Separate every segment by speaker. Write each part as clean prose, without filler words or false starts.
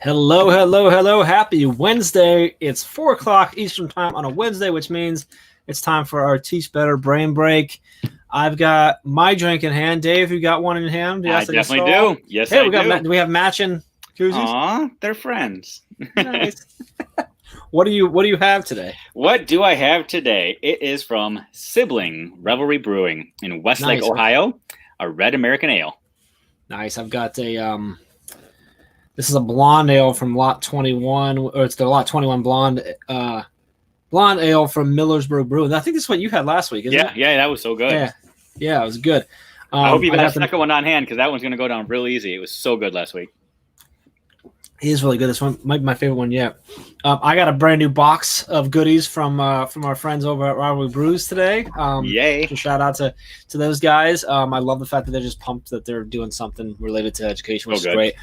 Speaker 1: Hello, hello, hello. Happy Wednesday. It's 4 o'clock Eastern time on a Wednesday, which means it's time for our Teach Better Brain Break. I've got my drink in hand. Dave, you got one in hand?
Speaker 2: I definitely do. Yes, hey, I do.
Speaker 1: Do we have matching koozies?
Speaker 2: Aw, they're friends.
Speaker 1: Nice. What do you have today?
Speaker 2: What do I have today? It is from Sibling Revelry Brewing in Westlake, Ohio, a red American ale.
Speaker 1: Nice. I've got a this is a blonde ale from Lot 21, or it's the Lot 21 blonde ale from Millersburg Brewing. I think this is what you had last week, isn't it?
Speaker 2: Yeah, that was so good.
Speaker 1: Yeah, it was good.
Speaker 2: I hope you got the second one on hand because that one's going to go down real easy. It was so good last week.
Speaker 1: He is really good. This one might be my favorite one yet. I got a brand new box of goodies from our friends over at Rivalry Brews today.
Speaker 2: Yay!
Speaker 1: So shout out to those guys. I love the fact that they're just pumped that they're doing something related to education, which is great.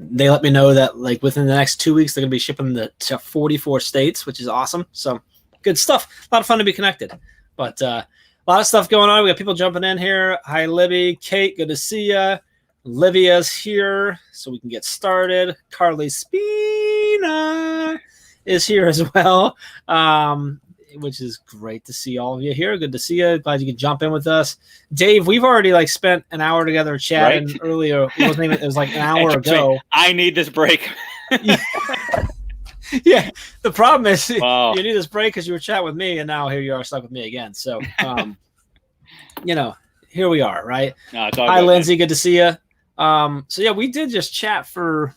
Speaker 1: They let me know that like within the next 2 weeks they're gonna be shipping to 44 states, which is awesome. So good stuff. A lot of fun to be connected. But a lot of stuff going on. We got people jumping in here. Hi, Libby, Kate, good to see you. Livia's here, so we can get started. Carly Spina is here as well, which is great to see all of you here. Good to see you. Glad you could jump in with us. Dave, we've already spent an hour together chatting earlier. It was like an hour ago.
Speaker 2: I need this break.
Speaker 1: Yeah, the problem is you need this break because you were chatting with me, and now here you are stuck with me again. So, here we are, right?
Speaker 2: No, it's all
Speaker 1: Hi,
Speaker 2: good,
Speaker 1: Lindsay.
Speaker 2: Man.
Speaker 1: Good to see you. We did just chat for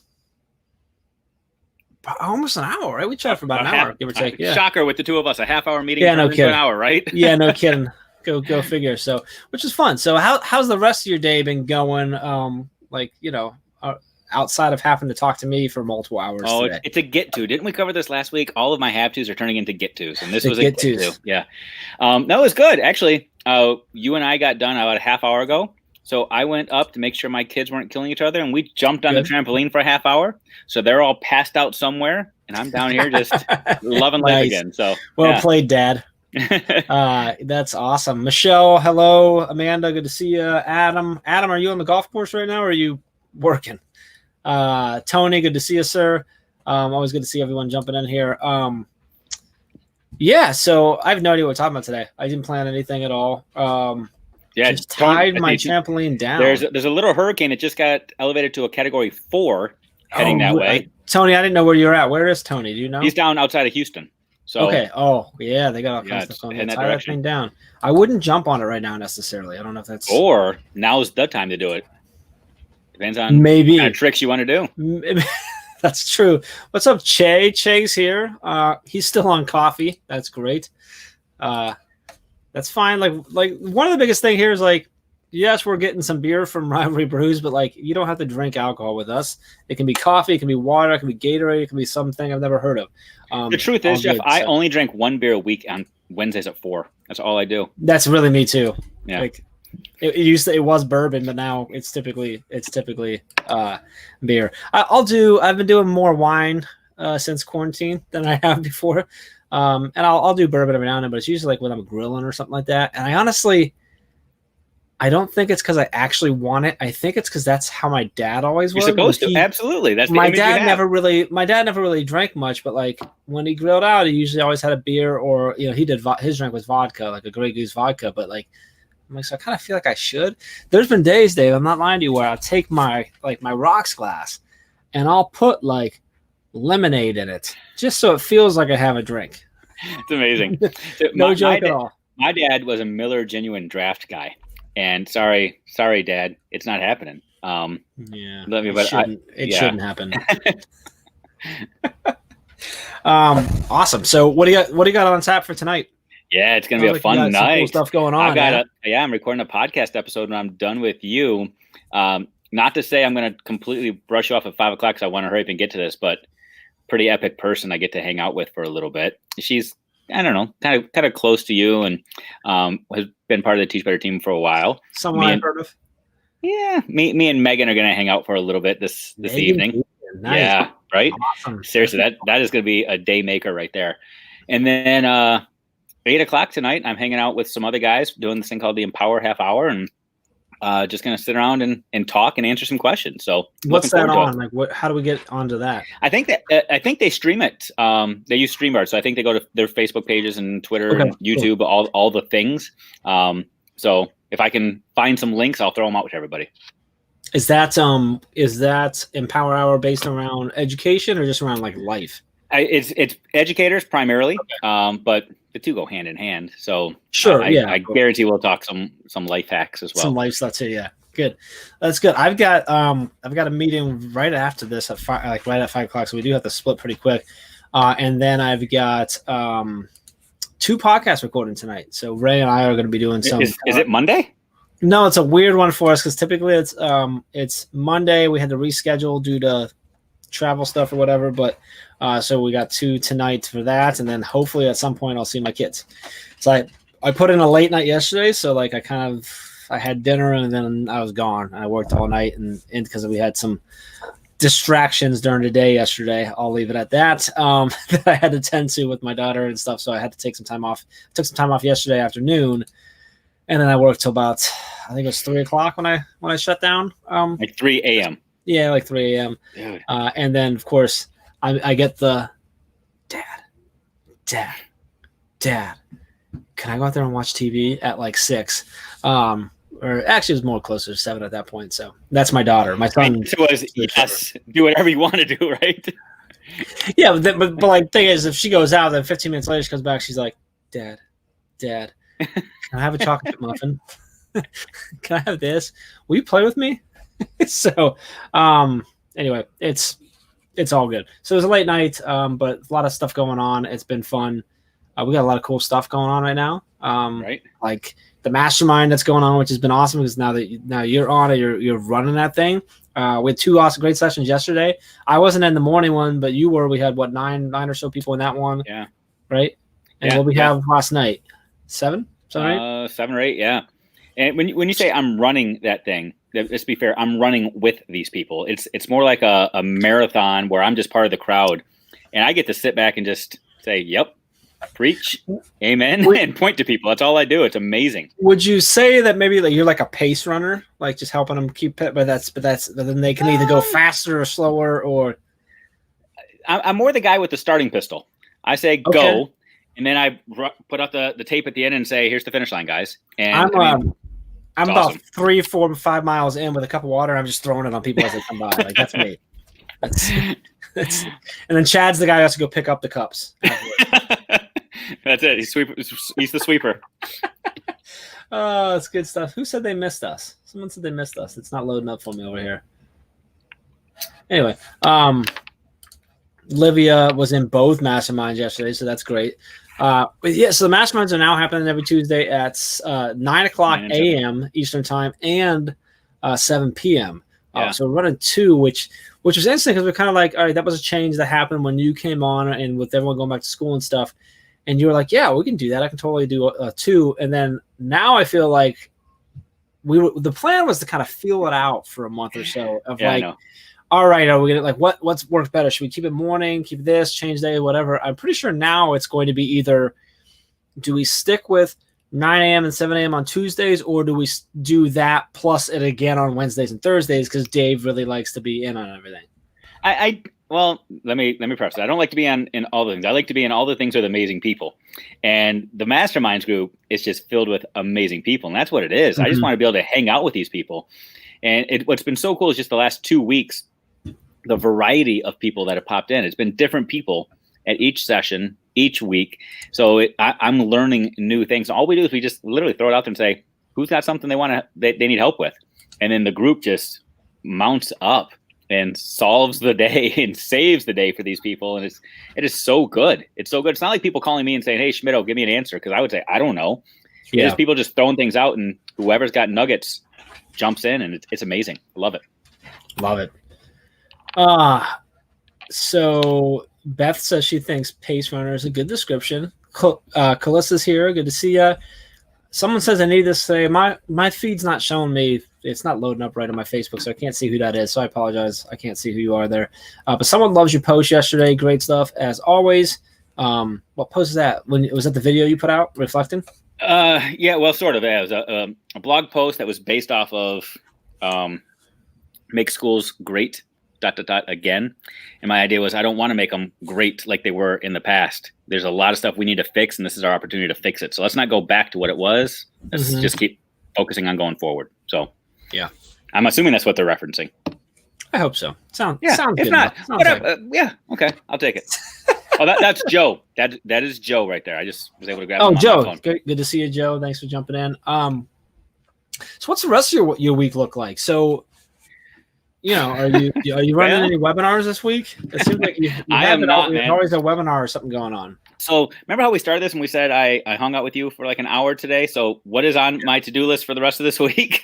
Speaker 1: almost an hour, right? We chatted for about an hour, give or take. Yeah.
Speaker 2: Shocker with the two of us, a half-hour meeting.
Speaker 1: Yeah, no kidding.
Speaker 2: An hour, right?
Speaker 1: Yeah, no kidding. Go figure. So, which is fun. So, how's the rest of your day been going? Outside of having to talk to me for multiple hours.
Speaker 2: Oh,
Speaker 1: today.
Speaker 2: It's a get to. Didn't we cover this last week? All of my have tos are turning into get tos, and this was a get to. Yeah, that was good actually. You and I got done about a half hour ago. So I went up to make sure my kids weren't killing each other, and we jumped on the trampoline for a half hour. So they're all passed out somewhere, and I'm down here just loving life again. So
Speaker 1: well played, Dad. That's awesome. Michelle, hello. Amanda, good to see you. Adam, are you on the golf course right now, or are you working? Tony, good to see you, sir. Always good to see everyone jumping in here. So I have no idea what we're talking about today. I didn't plan anything at all. Just tied my trampoline down.
Speaker 2: There's a little hurricane. It just got elevated to a Category 4 heading that way.
Speaker 1: Tony, I didn't know where you're at. Where is Tony? Do you know?
Speaker 2: He's down outside of Houston. So
Speaker 1: okay. Oh, yeah. They got all kinds of stuff on tie that thing down. I wouldn't jump on it right now necessarily. I don't know if that's...
Speaker 2: Or now's the time to do it. Depends on
Speaker 1: maybe
Speaker 2: what kind of tricks you want to do.
Speaker 1: That's true. What's up, Che? Che's here. He's still on coffee. That's great. That's fine. Like one of the biggest thing here is yes, we're getting some beer from Rivalry Brews, but you don't have to drink alcohol with us. It can be coffee, it can be water, it can be Gatorade, it can be something I've never heard of.
Speaker 2: The truth is, Jeff, I only drink one beer a week on Wednesdays at 4. That's all I do.
Speaker 1: That's really me too.
Speaker 2: Yeah.
Speaker 1: It was bourbon, but now it's typically beer. I've been doing more wine since quarantine than I have before. And I'll do bourbon every now and then, but it's usually when I'm grilling or something like that. And I don't think it's because I actually want it. I think it's because that's how my dad always was.
Speaker 2: You're supposed to. Absolutely. That's
Speaker 1: my dad never really drank much, but when he grilled out, he usually always had a beer or he did his drink was vodka, like a Grey Goose vodka. But so I kind of feel like I should. There's been days, Dave, I'm not lying to you, where I'll take my rocks glass and I'll put lemonade in it just so it feels like I have a drink.
Speaker 2: It's amazing.
Speaker 1: No joke at all.
Speaker 2: My dad was a Miller Genuine Draft guy, and sorry, Dad, it's not happening.
Speaker 1: It shouldn't happen. Awesome. So what do you got on tap for tonight?
Speaker 2: Yeah, it's gonna be a fun night.
Speaker 1: Cool stuff going on.
Speaker 2: I'm recording a podcast episode when I'm done with you. Not to say I'm gonna completely brush off at 5 o'clock because I want to hurry up and get to this, but pretty epic person I get to hang out with for a little bit. She's, I don't know, kind of close to you and has been part of the Teach Better team for a while.
Speaker 1: Someone I've heard of.
Speaker 2: Yeah, me and Megan are gonna hang out for a little bit this evening.
Speaker 1: Nice.
Speaker 2: Yeah, right.
Speaker 1: Awesome.
Speaker 2: Seriously, that is gonna be a day maker right there. And then 8 o'clock tonight, I'm hanging out with some other guys doing this thing called the Empower Half Hour, and just going to sit around and talk and answer some questions. So
Speaker 1: what's that on? Like, how do we get onto that?
Speaker 2: I think they stream it. They use StreamYard, so I think they go to their Facebook pages and Twitter and YouTube, cool. all the things. So if I can find some links, I'll throw them out with everybody.
Speaker 1: Is that Empower Hour based around education or just around like life?
Speaker 2: It's educators primarily, but the two go hand in hand. So
Speaker 1: sure,
Speaker 2: I guarantee we'll talk some life hacks as well.
Speaker 1: Some life stuff too, yeah. Good, that's good. I've got a meeting right after this at right at 5 o'clock, so we do have to split pretty quick. And then I've got 2 podcasts recording tonight. So Ray and I are going to be doing some.
Speaker 2: Is it Monday?
Speaker 1: No, it's a weird one for us because typically it's Monday. We had to reschedule due to travel stuff or whatever, but so we got 2 tonight for that, and then hopefully at some point I'll see my kids. So I put in a late night yesterday, so like I had dinner and then I was gone. I worked all night and because we had some distractions during the day yesterday. I'll leave it at that. That I had to tend to with my daughter and stuff, so I had to take some time off. I took some time off yesterday afternoon, and then I worked till about, I think it was 3 o'clock when I shut down.
Speaker 2: Like 3 a.m.
Speaker 1: Yeah, like 3 a.m. And then of course I get the dad. Can I go out there and watch TV at like 6? Or actually, it was more closer to 7 at that point. So that's my daughter. My son
Speaker 2: was yes, do whatever you want to do, right?
Speaker 1: Yeah, but like, thing is, if she goes out, then 15 minutes later she comes back. She's like, Dad, can I have a chocolate muffin? Can I have this? Will you play with me? So, anyway, it's all good. So it was a late night, but a lot of stuff going on. It's been fun. We got a lot of cool stuff going on right now.
Speaker 2: Right.
Speaker 1: Like the mastermind that's going on, which has been awesome because now you're on it, you're running that thing. We had 2 awesome, great sessions yesterday. I wasn't in the morning one, but you were. We had 9 or so people in that one.
Speaker 2: Yeah.
Speaker 1: Right. And what we have last night, 7, 7 or 8?
Speaker 2: 7 or 8. Yeah. And when you say I'm running that thing, let's be fair, I'm running with these people. It's more like a marathon where I'm just part of the crowd, and I get to sit back and just say, "Yep, preach, amen," and point to people. That's all I do. It's amazing.
Speaker 1: Would you say that maybe like you're like a pace runner, like just helping them keep it? But then they can either go faster or slower, or
Speaker 2: I'm more the guy with the starting pistol. I say go, and then I put up the tape at the end and say, "Here's the finish line, guys." And
Speaker 1: I'm about 3, 4, 5 miles in with a cup of water. I'm just throwing it on people as they come by. Like that's me. That's and then Chad's the guy who has to go pick up the cups.
Speaker 2: That's it. He's the sweeper.
Speaker 1: Oh, that's good stuff. Who said they missed us? Someone said they missed us. It's not loading up for me over here. Anyway, Livia was in both masterminds yesterday, so that's great. But yeah, so the masterminds are now happening every Tuesday at 9 o'clock a.m. Eastern time and 7 p.m. So we're running 2, which was interesting because we're kind of like, all right, that was a change that happened when you came on and with everyone going back to school and stuff. And you were like, yeah, we can do that. I can totally do 2. And then now I feel like the plan was to kind of feel it out for a month or so of all right, are we gonna like what's works better? Should we keep it morning, keep this, change day, whatever? I'm pretty sure now it's going to be either do we stick with 9 a.m. and 7 a.m. on Tuesdays, or do we do that plus it again on Wednesdays and Thursdays because Dave really likes to be in on everything?
Speaker 2: Well, let me preface it. I don't like to be in all the things. I like to be in all the things with amazing people. And the Masterminds group is just filled with amazing people. And that's what it is. Mm-hmm. I just want to be able to hang out with these people. And what's been so cool is just the last 2 weeks, the variety of people that have popped in. It's been different people at each session, each week. So I'm learning new things. All we do is we just literally throw it out there and say, who's got something they need help with? And then the group just mounts up and solves the day and saves the day for these people. And it is so good. It's so good. It's not like people calling me and saying, hey, Schmittou, give me an answer. Because I would say, I don't know. Yeah. It's people just throwing things out, and whoever's got nuggets jumps in, and it's amazing. Love it.
Speaker 1: Love it. So Beth says she thinks pace runner is a good description. Callissa's here. Good to see you. Someone says I need to say my feed's not showing me. It's not loading up right on my Facebook, so I can't see who that is. So I apologize. I can't see who you are there. But someone loves your post yesterday. Great stuff as always. What post is that? When was that the video you put out reflecting?
Speaker 2: Yeah, well, sort of. It was a blog post that was based off of make schools great, ... again. And my idea was I don't want to make them great like they were in the past. There's a lot of stuff we need to fix, and this is our opportunity to fix it. So let's not go back to what it was. Let's just keep focusing on going forward. So
Speaker 1: yeah,
Speaker 2: I'm assuming that's what they're referencing.
Speaker 1: I hope so. Sounds
Speaker 2: if
Speaker 1: good.
Speaker 2: Not, whatever. Yeah, okay, I'll take it. Oh, that's Joe. That is Joe right there. I just was able to grab him on
Speaker 1: Joe.
Speaker 2: my phone.
Speaker 1: Good to see you, Joe. Thanks for jumping in. So what's the rest of your week look like? So, are you running any webinars this week? It seems like you
Speaker 2: I am not, man.
Speaker 1: There's always a webinar or something going on.
Speaker 2: So remember how we started this and we said I hung out with you for like an hour today? So what is on my to-do list for the rest of this week?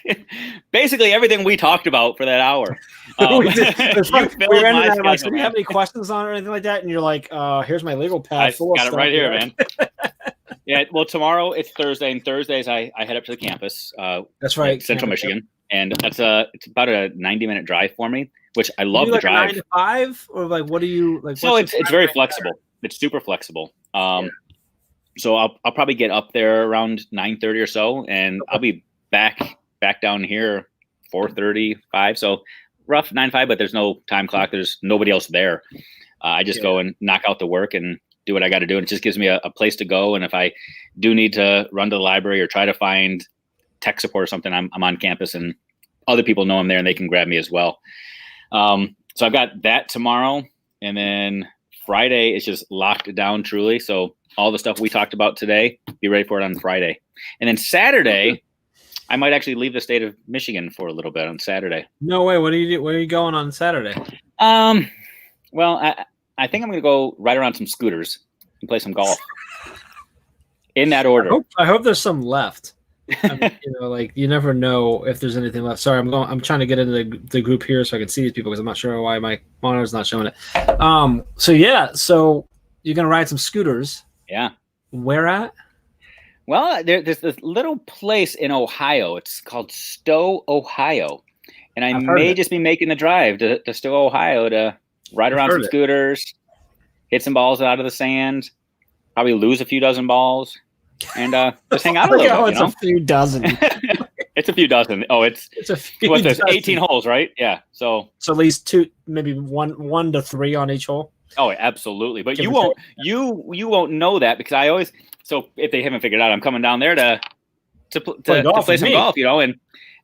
Speaker 2: Basically everything we talked about for that hour.
Speaker 1: We ran out. Like, do you have any questions on it or anything like that? And you're like, here's my legal pad.
Speaker 2: I got it right here, man. Yeah, well, tomorrow it's Thursday, and Thursdays I head up to the campus.
Speaker 1: That's right,
Speaker 2: Central Michigan. And it's about a 90-minute drive for me, which I love the drive. 9
Speaker 1: to 5, or like what do you like?
Speaker 2: So it's very flexible. It's super flexible. So I'll probably get up there around 9:30 or so, and I'll be back down here 4:35. So rough 9 to 5, but there's no time clock. There's nobody else there. I just go and knock out the work and do what I got to do. And it just gives me a place to go. And if I do need to run to the library or try to find tech support or something, I'm on campus and other people know I'm there and they can grab me as well. So I've got that tomorrow, and then Friday is just locked down truly. So all the stuff we talked about today, be ready for it on Friday. And then Saturday, I might actually leave the state of Michigan for a little bit on Saturday.
Speaker 1: No way. What do you do? Where are you going on Saturday?
Speaker 2: Well, I think I'm going to go ride around some scooters and play some golf. In that order.
Speaker 1: I hope there's some left. I mean, like you never know if there's anything left. Sorry, I'm trying to get into the group here so I can see these people because I'm not sure why my monitor's not showing it. So you're gonna ride some scooters.
Speaker 2: Yeah.
Speaker 1: Where at?
Speaker 2: Well, there's this little place in Ohio. It's called Stowe, Ohio, and I may just be making the drive to Stowe, Ohio, to ride around some scooters, hit some balls out of the sand, probably lose a few dozen balls. And just hang out a little bit.
Speaker 1: It's a few dozen.
Speaker 2: It's a few dozen. Oh, it's
Speaker 1: a few.
Speaker 2: What's this? 18 holes, right? Yeah. So
Speaker 1: at least 2, maybe one to 3 on each hole.
Speaker 2: Oh, absolutely. But you won't know that because I always. So if they haven't figured out, I'm coming down there to play some golf, and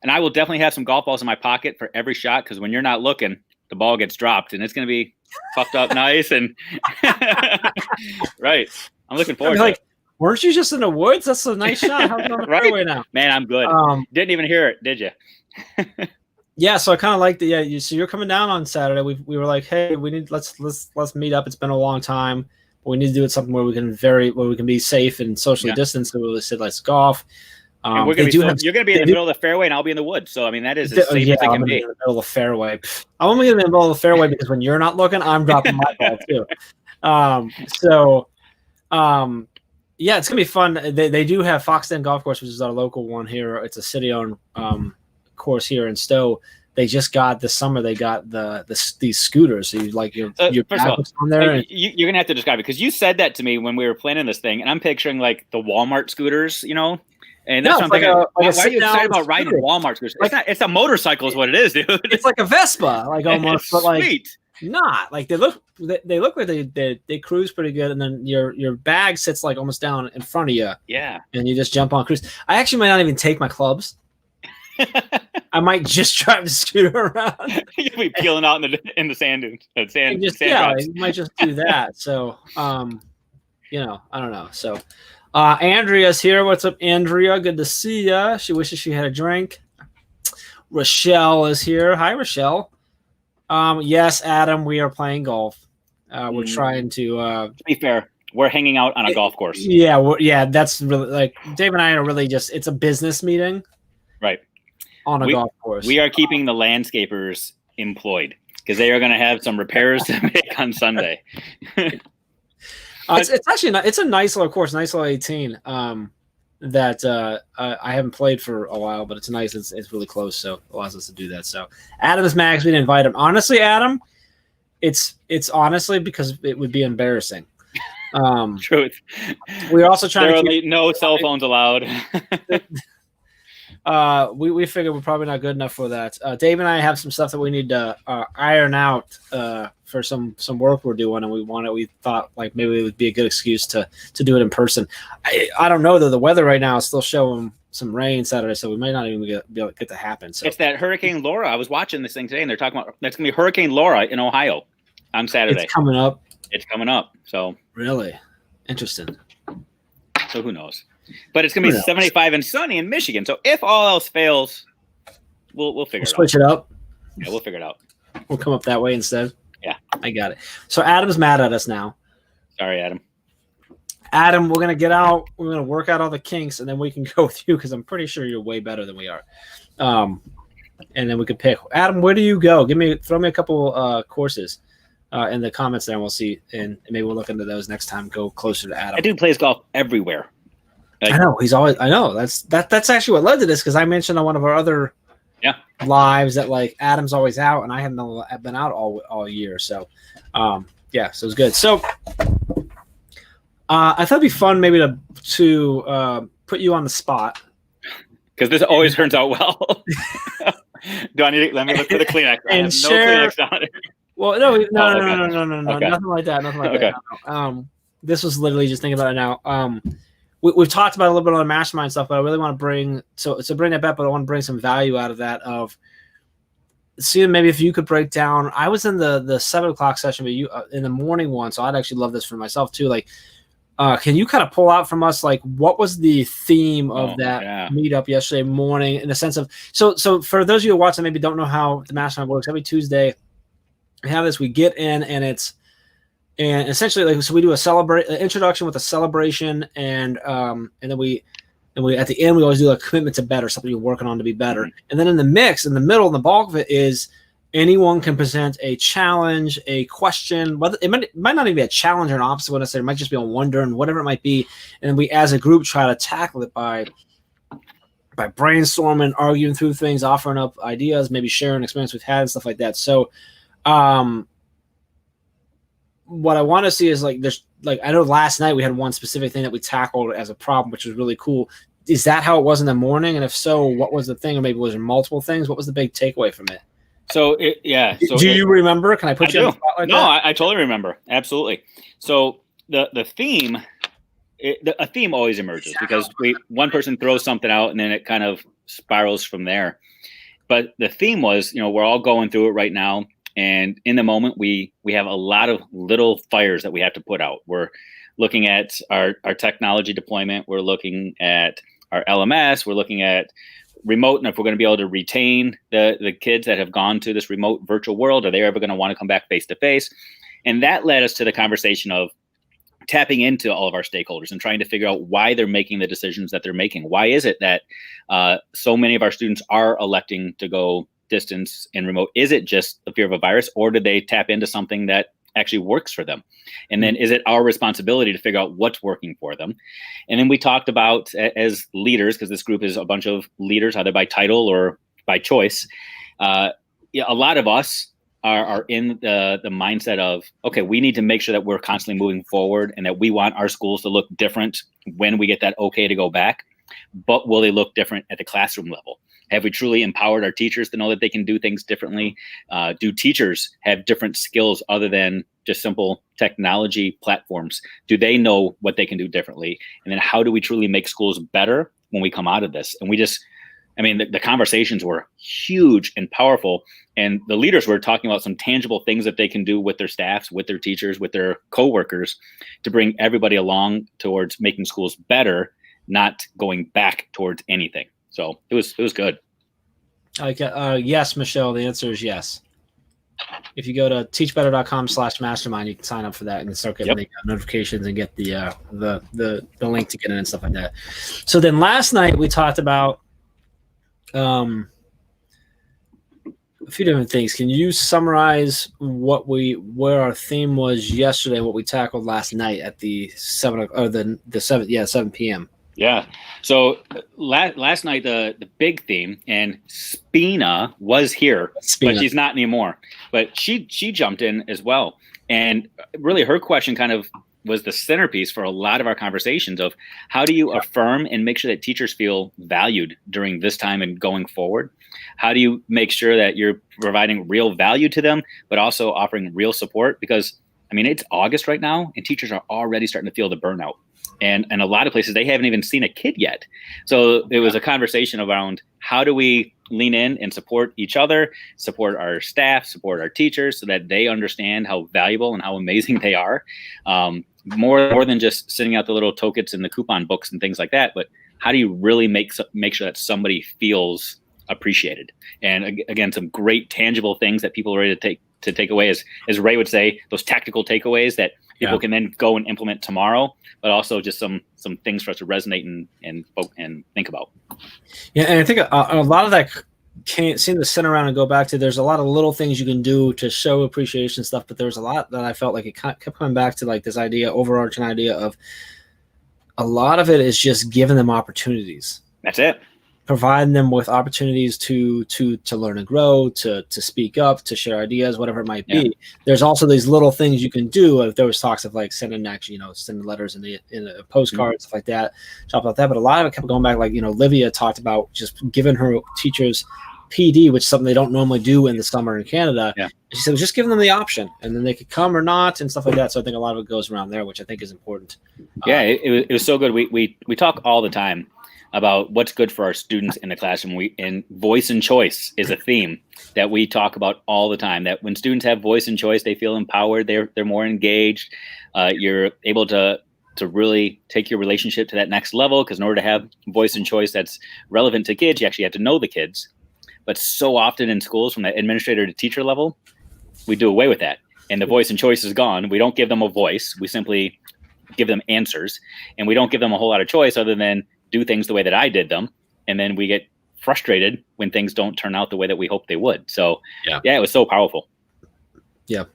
Speaker 2: I will definitely have some golf balls in my pocket for every shot because when you're not looking, the ball gets dropped and it's going to be puffed up nice and right. I'm looking forward to it.
Speaker 1: Weren't you just in the woods? That's a nice shot. How's it on the fairway now?
Speaker 2: Man, I'm good. Didn't even hear it, did you?
Speaker 1: Yeah, so I kind of liked it. Yeah, so you're coming down on Saturday. We were like, hey, let's meet up. It's been a long time, but we need to do it something where we can be safe and socially distanced. So we said, let's golf.
Speaker 2: And you're going to be in the middle of the fairway, and I'll be in the woods. So I mean, that is as safe as it can be.
Speaker 1: In the middle of the fairway. I'm only going to be in the middle of the fairway because when you're not looking, I'm dropping my ball too. Yeah, it's gonna be fun. They do have Foxden Golf Course, which is our local one here. It's a city-owned course here in Stowe. They just got this summer. They got these scooters. So you like your on there.
Speaker 2: You're gonna have to describe it because you said that to me when we were planning this thing, and I'm picturing like the Walmart scooters, And that's something. Why are you excited about riding Walmart scooters? It's a motorcycle, is what it is, dude.
Speaker 1: It's like a Vespa, like almost, but like
Speaker 2: sweet.
Speaker 1: Not like they look like they cruise pretty good, and then your bag sits like almost down in front of you.
Speaker 2: Yeah,
Speaker 1: and you just jump on cruise. I actually might not even take my clubs. I might just drive the scooter around.
Speaker 2: You'll be peeling out in the sand dunes.
Speaker 1: You might just do that. So, I don't know. So, Andrea's here. What's up, Andrea? Good to see ya. She wishes she had a drink. Rochelle is here. Hi, Rochelle. Yes, Adam, we are playing golf. We're trying to
Speaker 2: be fair. We're hanging out on a golf course.
Speaker 1: Yeah, that's really like Dave and I are really it's a business meeting.
Speaker 2: Right.
Speaker 1: On a golf course.
Speaker 2: We are keeping the landscapers employed because they are going to have some repairs to make on Sunday.
Speaker 1: It's actually it's a nice little course, nice little 18. That I haven't played for a while, but it's nice. It's really close, so it allows us to do that. So Adam is Max. We didn't invite him. Honestly, Adam, it's honestly because it would be embarrassing.
Speaker 2: Truth.
Speaker 1: We're also trying
Speaker 2: there
Speaker 1: to
Speaker 2: keep no cell phones allowed.
Speaker 1: We figured we're probably not good enough for that. Dave and I have some stuff that we need to iron out for some work we're doing, and we thought like maybe it would be a good excuse to do it in person. I don't know though. The weather right now is still showing some rain Saturday, so we might not even be able to get to happen. So
Speaker 2: it's that Hurricane Laura. I was watching this thing today, and they're talking about that's going to be Hurricane Laura in Ohio on Saturday.
Speaker 1: It's coming up.
Speaker 2: It's coming up. So
Speaker 1: really interesting.
Speaker 2: So who knows? But it's going to be 75 and sunny in Michigan. So if all else fails, we'll figure it out.
Speaker 1: Switch it up.
Speaker 2: Yeah, we'll figure it out.
Speaker 1: We'll come up that way instead.
Speaker 2: Yeah.
Speaker 1: I got it. So Adam's mad at us now.
Speaker 2: Sorry, Adam.
Speaker 1: Adam, we're going to get out. We're going to work out all the kinks, and then we can go with you because I'm pretty sure you're way better than we are. And then we could pick. Adam, where do you go? Throw me a couple courses in the comments there, and we'll see. And maybe we'll look into those next time. Go closer to Adam.
Speaker 2: That dude plays golf everywhere.
Speaker 1: Like, I know. I know. That's actually what led to this because I mentioned on one of our other lives that like Adam's always out, and I haven't been out all year. So, so it's good. So, I thought it'd be fun maybe to put you on the spot
Speaker 2: because this always turns out well. Do I need to let me look for the Kleenex? I have no Kleenex on it.
Speaker 1: Well, no, okay. Nothing like that. Nothing like that. No. This was literally just thinking about it now. We've talked about a little bit on the mastermind stuff, but I really want to bring that back. But I want to bring some value out of that. Of seeing maybe if you could break down. I was in the 7:00 session, but you in the morning one, so I'd actually love this for myself too. Like, can you kind of pull out from us like what was the theme of that meetup yesterday morning in the sense of so for those of you who watch and maybe don't know how the mastermind works, every Tuesday we have this. We get in and essentially, like, so we do an introduction with a celebration, and then we at the end we always do a commitment to better, something you're working on to be better. Mm-hmm. And then in the mix, in the middle, the bulk of it is anyone can present a challenge, a question. Whether it might not even be a challenge or an obstacle necessarily, it might just be a wonder and whatever it might be. And then we, as a group, try to tackle it by brainstorming, arguing through things, offering up ideas, maybe sharing experience we've had and stuff like that. So, what I want to see is like there's like I know last night we had one specific thing that we tackled as a problem, which was really cool. Is that how it was in the morning? And if so, what was the thing? Or maybe was there multiple things? What was the big takeaway from it?
Speaker 2: So do
Speaker 1: you remember? Can I put you on the spot like that?
Speaker 2: I totally remember. Absolutely. So the theme, a theme always emerges because one person throws something out and then it kind of spirals from there. But the theme was, we're all going through it right now. And in the moment, we have a lot of little fires that we have to put out. We're looking at our technology deployment. We're looking at our LMS. We're looking at remote, and if we're going to be able to retain the kids that have gone to this remote virtual world, are they ever going to want to come back face to face? And that led us to the conversation of tapping into all of our stakeholders and trying to figure out why they're making the decisions that they're making. Why is it that so many of our students are electing to go distance and remote? Is it just the fear of a virus, or did they tap into something that actually works for them? And then is it our responsibility to figure out what's working for them? And then we talked about, as leaders, because this group is a bunch of leaders, either by title or by choice, a lot of us are in the mindset of, okay, we need to make sure that we're constantly moving forward and that we want our schools to look different when we get that okay to go back. But will they look different at the classroom level? Have we truly empowered our teachers to know that they can do things differently? Do teachers have different skills other than just simple technology platforms? Do they know what they can do differently? And then how do we truly make schools better when we come out of this? And the conversations were huge and powerful. And the leaders were talking about some tangible things that they can do with their staffs, with their teachers, with their coworkers to bring everybody along towards making schools better, not going back towards anything. So it was good.
Speaker 1: Yes, Michelle, the answer is yes. If you go to teachbetter.com/mastermind, you can sign up for that and start getting the notifications and get the link to get in and stuff like that. So then last night we talked about a few different things. Can you summarize where our theme was yesterday and what we tackled last night at the 7 p.m.?
Speaker 2: Yeah. So last night, the big theme, and Spina was here, but she's not anymore. But she jumped in as well. And really her question kind of was the centerpiece for a lot of our conversations of how do you affirm and make sure that teachers feel valued during this time and going forward? How do you make sure that you're providing real value to them, but also offering real support? Because, I mean, it's August right now, and teachers are already starting to feel the burnout. And a lot of places, they haven't even seen a kid yet. So it was a conversation around how do we lean in and support each other, support our staff, support our teachers so that they understand how valuable and how amazing they are. More than just sending out the little tokens and the coupon books and things like that, but how do you really make sure that somebody feels appreciated? And again, some great tangible things that people are ready to take away, as Ray would say, those tactical takeaways that people can then go and implement tomorrow, but also just some things for us to resonate and think about.
Speaker 1: Yeah, and I think a lot of that can't seem to sit around and go back to. There's a lot of little things you can do to show appreciation stuff, but there's a lot that I felt like it kept coming back to, like this overarching idea of a lot of it is just giving them opportunities.
Speaker 2: That's it.
Speaker 1: Providing them with opportunities to learn and grow, to speak up, to share ideas, whatever it might be. Yeah. There's also these little things you can do. There was talks of like sending letters in a postcard, stuff like that, stuff like that. But a lot of it kept going back, like, Livia talked about just giving her teachers PD, which is something they don't normally do in the summer in Canada. Yeah. She said, just giving them the option, and then they could come or not and stuff like that. So I think a lot of it goes around there, which I think is important.
Speaker 2: Yeah, it was so good. We talk all the time about what's good for our students in the classroom. And voice and choice is a theme that we talk about all the time, that when students have voice and choice, they feel empowered, they're more engaged. You're able to really take your relationship to that next level, because in order to have voice and choice that's relevant to kids, you actually have to know the kids. But so often in schools, from the administrator to teacher level, we do away with that. And the voice and choice is gone. We don't give them a voice. We simply give them answers. And we don't give them a whole lot of choice other than do things the way that I did them. And then we get frustrated when things don't turn out the way that we hoped they would. So yeah, it was so powerful.
Speaker 1: Yeah.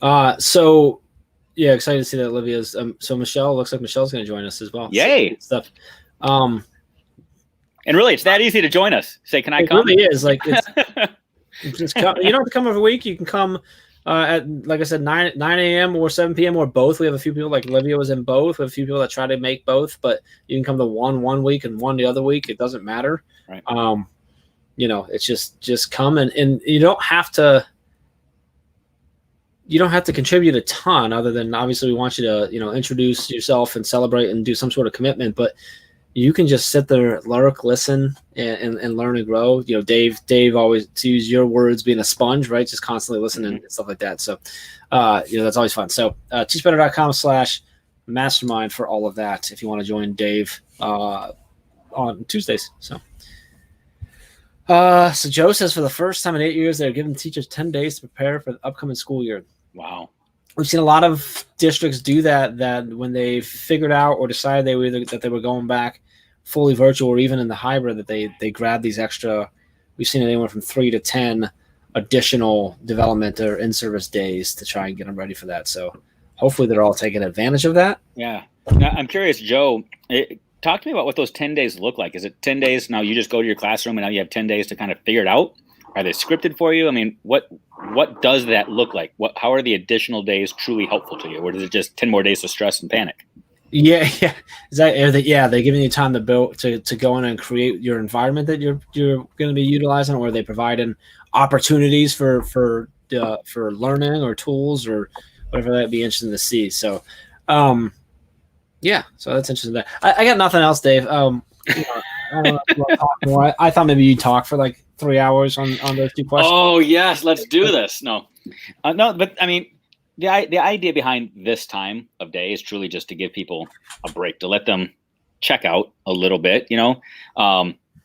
Speaker 1: Excited to see that Olivia's. So Michelle, looks like Michelle's going to join us as well.
Speaker 2: Yay.
Speaker 1: Stuff.
Speaker 2: And really, it's that easy to join us. Say, can I come?
Speaker 1: It really is. Like, it's just come. You don't have to come every week. You can come at, like I said, 9 a.m. or 7 p.m. or both. We have a few people, like Olivia was in both. We have a few people that try to make both, but you can come to one week and one the other week. It doesn't matter.
Speaker 2: Right.
Speaker 1: It's just come, and you don't have to. You don't have to contribute a ton, other than obviously we want you to, introduce yourself and celebrate and do some sort of commitment, but you can just sit there, lurk, listen, and learn and grow. Dave always, to use your words, being a sponge, right? Just constantly listening and stuff like that. So, that's always fun. So, teachbetter.com/mastermind for all of that if you want to join Dave on Tuesdays. So Joe says, for the first time in 8 years, they're giving teachers 10 days to prepare for the upcoming school year.
Speaker 2: Wow.
Speaker 1: We've seen a lot of districts do that when they figured out or decided that they were going back fully virtual or even in the hybrid, that they grab these extra. We've seen anywhere from 3 to 10 additional development or in-service days to try and get them ready for that. So hopefully they're all taking advantage of that.
Speaker 2: Yeah. Now, I'm curious, Joe, talk to me about what those 10 days look like. Is it 10 days now you just go to your classroom and now you have 10 days to kind of figure it out? Are they scripted for you? I mean, what does that look like? How are the additional days truly helpful to you? Or is it just 10 more days of stress and panic?
Speaker 1: Yeah. They're giving you time to build to go in and create your environment that you're going to be utilizing, or are they providing opportunities for learning or tools or whatever? That'd be interesting to see. So, so that's interesting. I got nothing else, Dave. I don't know if you want to talk more. I thought maybe you'd talk for like 3 hours on those two questions.
Speaker 2: Oh yes, let's do this. No, but I mean, the idea behind this time of day is truly just to give people a break, to let them check out a little bit. I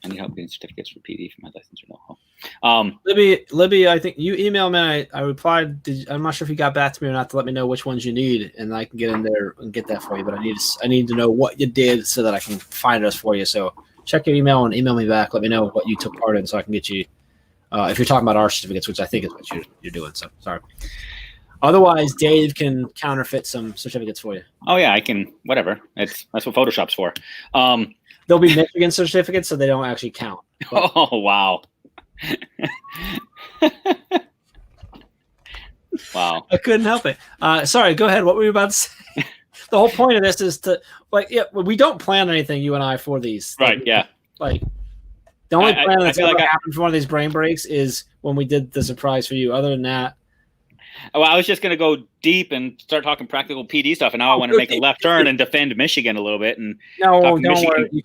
Speaker 2: need help getting certificates for PD for my license or no.
Speaker 1: Libby, I think you emailed me. I replied. I'm not sure if you got back to me or not to let me know which ones you need, and I can get in there and get that for you. But I need to know what you did so that I can find us for you. So check your email and email me back. Let me know what you took part in so I can get you. If you're talking about our certificates, which I think is what you're doing. So sorry. Otherwise, Dave can counterfeit some certificates for you.
Speaker 2: Oh yeah, I can. Whatever. That's what Photoshop's for.
Speaker 1: They'll be Michigan certificates, so they don't actually count.
Speaker 2: But. Oh wow. Wow.
Speaker 1: I couldn't help it. Sorry, go ahead. What were you about to say? The whole point of this is to we don't plan anything, you and I, for these.
Speaker 2: Right. Yeah.
Speaker 1: Like the only plan that's ever
Speaker 2: like
Speaker 1: happened for one of these brain breaks is when we did the surprise for you. Other than that,
Speaker 2: well, I was just going to go deep and start talking practical PD stuff, and now I want to make a left turn and defend Michigan a little bit, and
Speaker 1: don't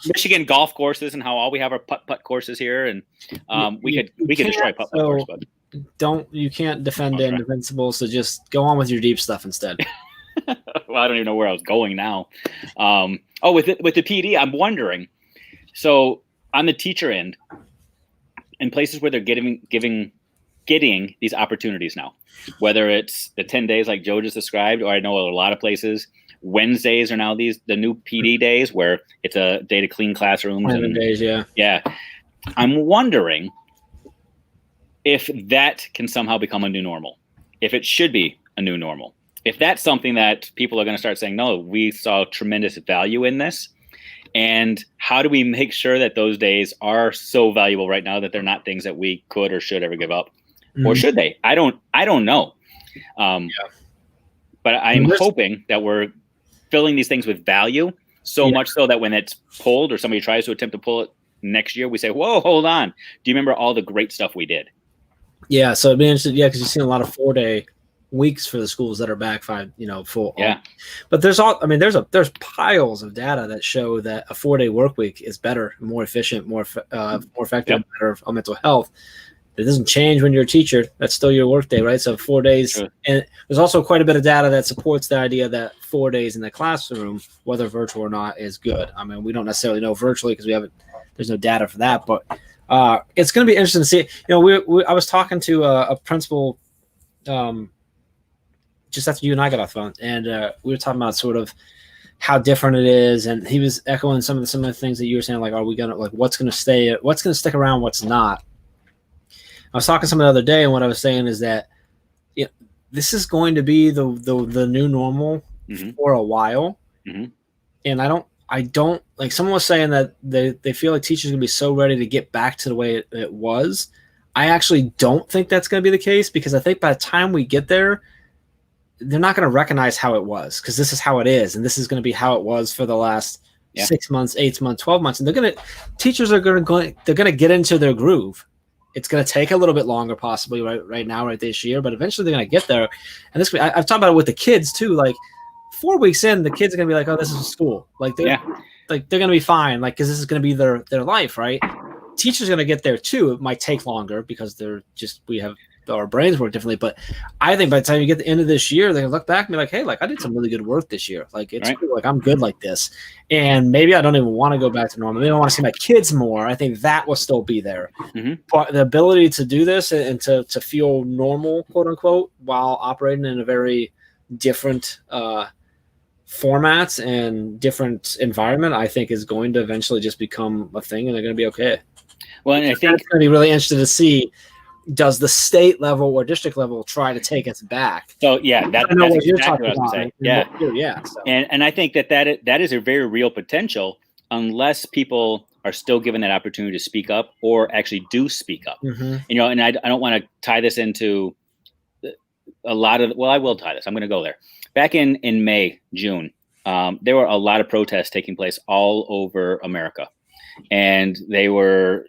Speaker 2: Michigan golf courses and how all we have are putt course here, and we could destroy putt course, but
Speaker 1: you can't defend the Invincible, so just go on with your deep stuff instead.
Speaker 2: Well, I don't even know where I was going now. With the PD, I'm wondering. So on the teacher end, in places where they're getting these opportunities now, whether it's the 10 days like Joe just described, or I know a lot of places, Wednesdays are now the new PD days where it's a day to clean classrooms. And
Speaker 1: days,
Speaker 2: yeah. I'm wondering if that can somehow become a new normal, if it should be a new normal, if that's something that people are going to start saying, no, we saw tremendous value in this. And how do we make sure that those days are so valuable right now that they're not things that we could or should ever give up? Or should they? I don't know. But I'm hoping that we're filling these things with value so much so that when it's pulled or somebody tries to attempt to pull it next year, we say, whoa, hold on. Do you remember all the great stuff we did?
Speaker 1: Yeah. So it'd be interesting. Yeah. Cause you've seen a lot of 4-day weeks for the schools that are back full.
Speaker 2: Yeah.
Speaker 1: But there's piles of data that show that a 4-day work week is better, more efficient, more effective, better for mental health. It doesn't change when you're a teacher. That's still your work day, right? So 4 days. Sure. And there's also quite a bit of data that supports the idea that 4 days in the classroom, whether virtual or not, is good. I mean, we don't necessarily know virtually because there's no data for that, but it's going to be interesting to see. I was talking to a principal just after you and I got off the phone, and we were talking about sort of how different it is, and he was echoing some of the things that you were saying, like, are we going to, like, what's going to stick around, what's not. I was talking to someone the other day, and what I was saying is that this is going to be the new normal for a while. And I don't like, someone was saying that they feel like teachers are going to be so ready to get back to the way it was. I actually don't think that's going to be the case, because I think by the time we get there, they're not going to recognize how it was, because this is how it is, and this is going to be how it was for the last 6 months, 8 months, 12 months, and teachers are going to get into their groove. It's going to take a little bit longer, possibly right this year, but eventually they're going to get there. And I've talked about it with the kids too. Like 4 weeks in, the kids are going to be like, "Oh, this is school." Like they're going to be fine, like, because this is going to be their life, right? Teachers are going to get there too. It might take longer because we have our brains work differently. But I think by the time you get to the end of this year, they're going to look back and be like, "Hey, like, I did some really good work this year. Like, it's cool. Like, I'm good like this." And maybe I don't even want to go back to normal. Maybe I want to see my kids more. I think that will still be there. But the ability to do this and to feel normal, quote unquote, while operating in a very different formats and different environment, I think is going to eventually just become a thing, and they're going to be okay.
Speaker 2: Well, and I think
Speaker 1: it's going to be really interesting to see, does the state level or district level try to take us back?
Speaker 2: So that's exactly what I was saying.
Speaker 1: So.
Speaker 2: And I think that is a very real potential, unless people are still given that opportunity to speak up or actually do speak up. And I don't want to tie this into a lot of. Well, I will tie this. I'm going to go there. Back in May, June, there were a lot of protests taking place all over America, and they were.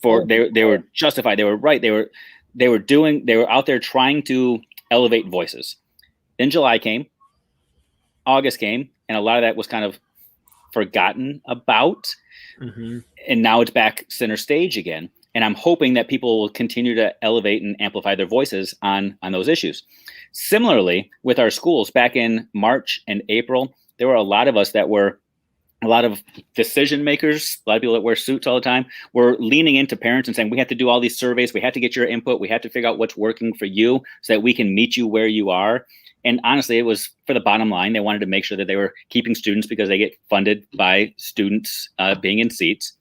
Speaker 2: They were justified. They were right. They were out there trying to elevate voices. Then July came, August came, and a lot of that was kind of forgotten about. And now it's back center stage again. And I'm hoping that people will continue to elevate and amplify their voices on those issues. Similarly, with our schools, back in March and April, there were a lot of us that were a lot of decision makers, a lot of people that wear suits all the time, were leaning into parents and saying, we have to do all these surveys. We have to get your input. We have to figure out what's working for you so that we can meet you where you are. And honestly, it was for the bottom line. They wanted to make sure that they were keeping students because they get funded by students being in seats.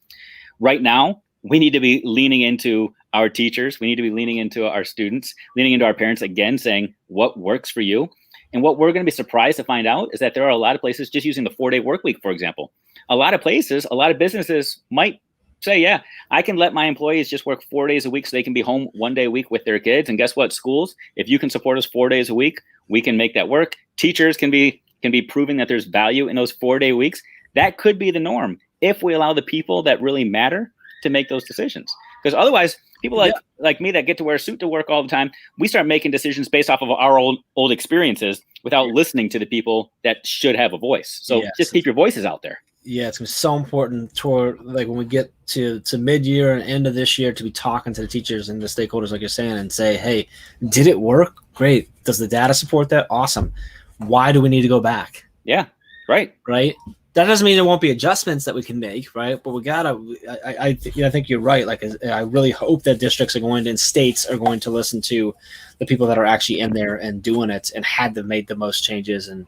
Speaker 2: Right now, we need to be leaning into our teachers. We need to be leaning into our students, leaning into our parents again, saying what works for you. And what we're going to be surprised to find out is that there are a lot of places just using the 4-day work week, for example. A lot of places, a lot of businesses might say, yeah, I can let my employees just work 4 days a week so they can be home 1 day a week with their kids. And guess what? Schools, if you can support us 4 days a week, we can make that work. Teachers can be proving that there's value in those 4 day weeks. That could be the norm if we allow the people that really matter to make those decisions. Because otherwise, people like me that get to wear a suit to work all the time, we start making decisions based off of our old experiences without listening to the people that should have a voice. So just keep your voices out there.
Speaker 1: Yeah, it's so important toward like when we get to mid-year and end of this year to be talking to the teachers and the stakeholders, like you're saying, and say, hey, did it work? Great. Does the data support that? Awesome. Why do we need to go back?
Speaker 2: Yeah, right.
Speaker 1: Right. That doesn't mean there won't be adjustments that we can make, right? But we gotta. I think you're right. Like, I really hope that districts are going to, and states are going to listen to the people that are actually in there and doing it and had them made the most changes. And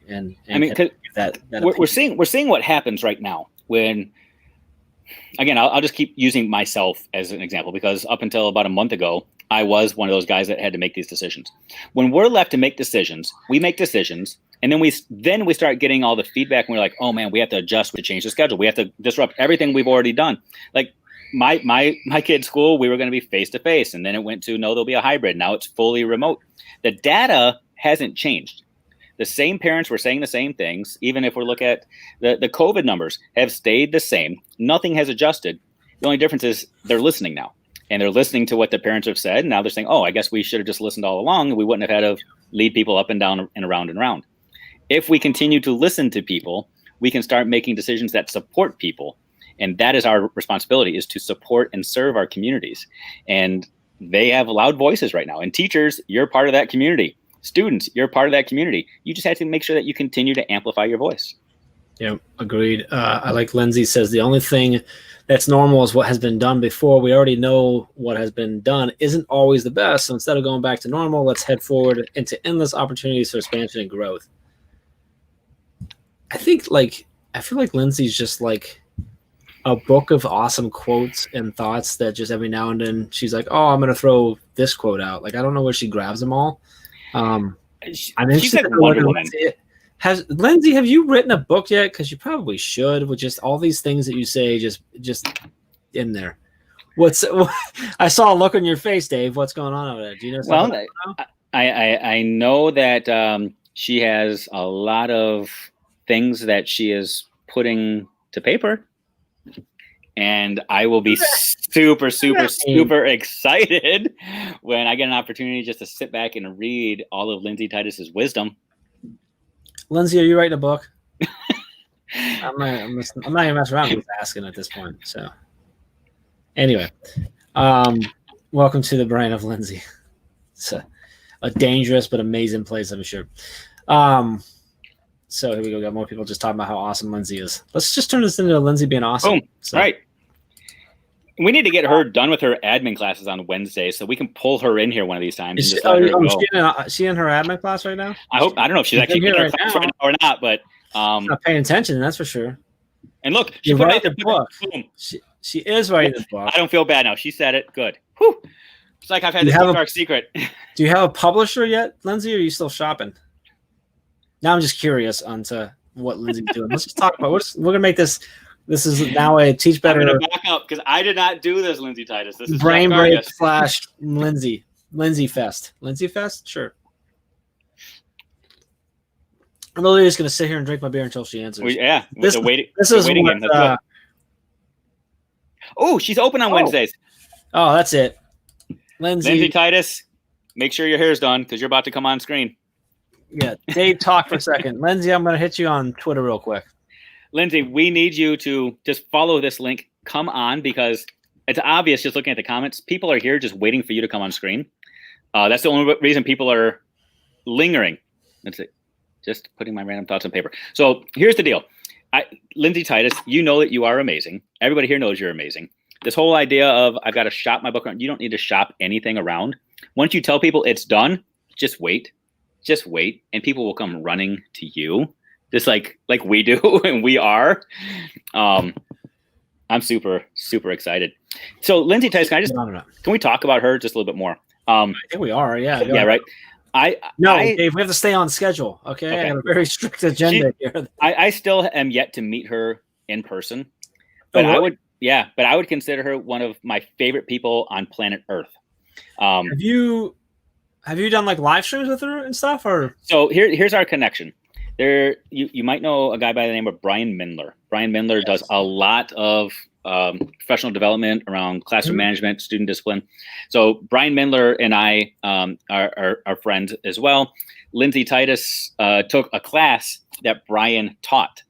Speaker 1: I mean, that
Speaker 2: we're seeing what happens right now when. Again, I'll just keep using myself as an example because up until about a month ago, I was one of those guys that had to make these decisions. When we're left to make decisions, we make decisions. And then we start getting all the feedback and we're like, oh man, we have to adjust, we have to change the schedule. We have to disrupt everything we've already done. Like my kid's school, we were going to be face-to-face and then it went to, no, there'll be a hybrid. Now it's fully remote. The data hasn't changed. The same parents were saying the same things. Even if we look at the COVID numbers have stayed the same. Nothing has adjusted. The only difference is they're listening now. And they're listening to what the parents have said. Now they're saying, oh, I guess we should have just listened all along. We wouldn't have had to lead people up and down and around and around. If we continue to listen to people, we can start making decisions that support people. And that is our responsibility, is to support and serve our communities. And they have loud voices right now. And teachers, you're part of that community. Students, you're part of that community. You just have to make sure that you continue to amplify your voice.
Speaker 1: Yeah, agreed. I like Lindsay says the only thing that's normal is what has been done before. We already know what has been done isn't always the best. So instead of going back to normal, let's head forward into endless opportunities for expansion and growth. I feel like Lindsay's just like a book of awesome quotes and thoughts that just every now and then she's like, oh, I'm going to throw this quote out. Like, I don't know where she grabs them all. I'm interested in Wonder Woman. Lindsay, have you written a book yet? Because you probably should, with just all these things that you say just in there. I saw a look on your face, Dave. What's going on over there? Do you know something?
Speaker 2: Well, I know that she has a lot of things that she is putting to paper. And I will be super, super, super excited when I get an opportunity just to sit back and read all of Lindsay Titus's wisdom.
Speaker 1: Lindsay, are you writing a book? I'm not even messing around with asking at this point. So anyway, welcome to the brain of Lindsay. It's a dangerous but amazing place, I'm sure. So here we go. Got more people just talking about how awesome Lindsay is. Let's just turn this into Lindsay being awesome.
Speaker 2: Boom. So. Right. We need to get her done with her admin classes on Wednesday so we can pull her in here one of these times.
Speaker 1: Is she in her admin class right now?
Speaker 2: I don't know if she's actually in her class right now or not, but
Speaker 1: not paying attention, that's for sure.
Speaker 2: And look,
Speaker 1: she put out the book. Boom. She is writing the book.
Speaker 2: I don't feel bad now. She said it. Good. Whew. It's like I've had this dark secret.
Speaker 1: Do you have a publisher yet, Lindsay, or are you still shopping? Now I'm just curious onto what Lindsay's doing. Let's just talk about we're gonna make this. This is now a Teach Better.
Speaker 2: I'm gonna back up because I did not do this, Lindsay Titus. This is
Speaker 1: Brain Break / Lindsay Fest. Lindsay Fest, sure. I'm literally just gonna sit here and drink my beer until she answers.
Speaker 2: This is waiting game. Oh, she's open on Wednesdays.
Speaker 1: Oh, that's it. Lindsay
Speaker 2: Titus, make sure your hair's done because you're about to come on screen.
Speaker 1: Yeah, Dave, talk for a second. Lindsay, I'm gonna hit you on Twitter real quick.
Speaker 2: Lindsay, we need you to just follow this link. Come on, because it's obvious just looking at the comments. People are here just waiting for you to come on screen. That's the only reason people are lingering. That's it. Just putting my random thoughts on paper. So here's the deal. Lindsay Titus, you know that you are amazing. Everybody here knows you're amazing. This whole idea of I've got to shop my book around. You don't need to shop anything around. Once you tell people it's done, just wait. Just wait. And people will come running to you. Just like we do and we are. I'm super, super excited. So Lindsay Titus, can we talk about her just a little bit more?
Speaker 1: I think we are, yeah.
Speaker 2: Yeah, right.
Speaker 1: Dave, we have to stay on schedule. Okay. I have a very strict agenda here.
Speaker 2: I still am yet to meet her in person, but Yeah, but I would consider her one of my favorite people on planet Earth.
Speaker 1: Have you done like live streams with her and stuff? Or
Speaker 2: so here's our connection. There, you might know a guy by the name of Brian Mindler. Brian Mindler does a lot of professional development around classroom management, student discipline. So Brian Mindler and I are friends as well. Lindsay Titus took a class that Brian taught.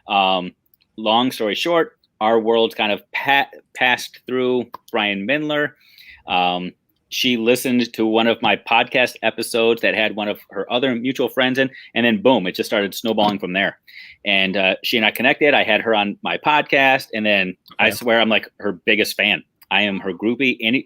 Speaker 2: Long story short, our worlds kind of passed through Brian Mindler. She listened to one of my podcast episodes that had one of her other mutual friends in, and then boom, it just started snowballing from there. And she and I connected. I had her on my podcast, and then I swear I'm like her biggest fan. I am her groupie. You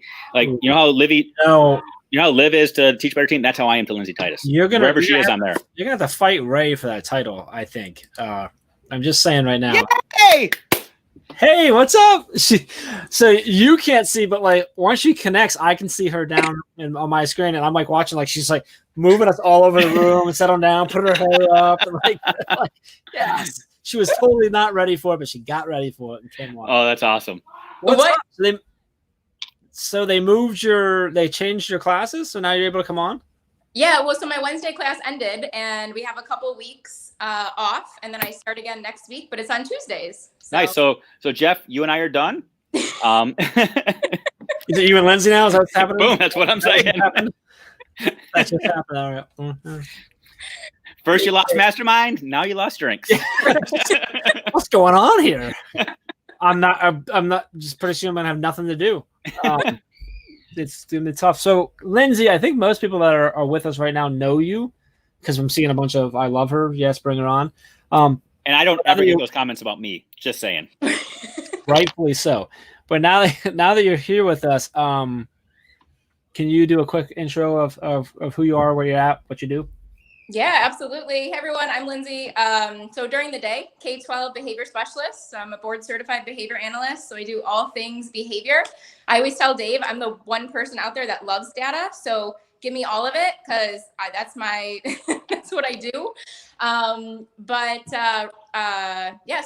Speaker 2: know how Livy, you know how Liv is to Teach Better Team. That's how I am to Lindsay Titus. Wherever she is, I'm there.
Speaker 1: You're gonna have to fight Ray for that title, I think. I'm just saying right now.
Speaker 2: Yay!
Speaker 1: Hey, what's up? So you can't see, but like once she connects, I can see her down on my screen, and I'm like watching, like she's like moving us all over the room and settling down, put her hair up, and like yes, she was totally not ready for it, but she got ready for it and came on.
Speaker 2: Oh, that's awesome.
Speaker 1: What? So they changed your classes, so now you're able to come on.
Speaker 3: Yeah, well, so my Wednesday class ended, and we have a couple weeks off, and then I start again next week, but it's on Tuesdays. So.
Speaker 2: Nice. So Jeff, you and I are done.
Speaker 1: Is it you and Lindsay now? Is that what's happening?
Speaker 2: Boom, that's what I'm saying.
Speaker 1: That's just happened. All right. Mm-hmm.
Speaker 2: First you lost mastermind, now you lost drinks.
Speaker 1: What's going on here? I'm not just pretty soon I'm gonna have nothing to do. It's gonna be tough. So Lindsay, I think most people that are with us right now know you because I'm seeing a bunch of I love her. Yes, bring her on.
Speaker 2: And I don't ever get those comments about me. Just saying.
Speaker 1: Rightfully so. But now that you're here with us, can you do a quick intro of who you are, where you're at, what you do?
Speaker 3: Yeah, absolutely. Hey, everyone. I'm Lindsay. So during the day, K-12 behavior specialist. I'm a board certified behavior analyst. So I do all things behavior. I always tell Dave I'm the one person out there that loves data. So give me all of it because that's what I do.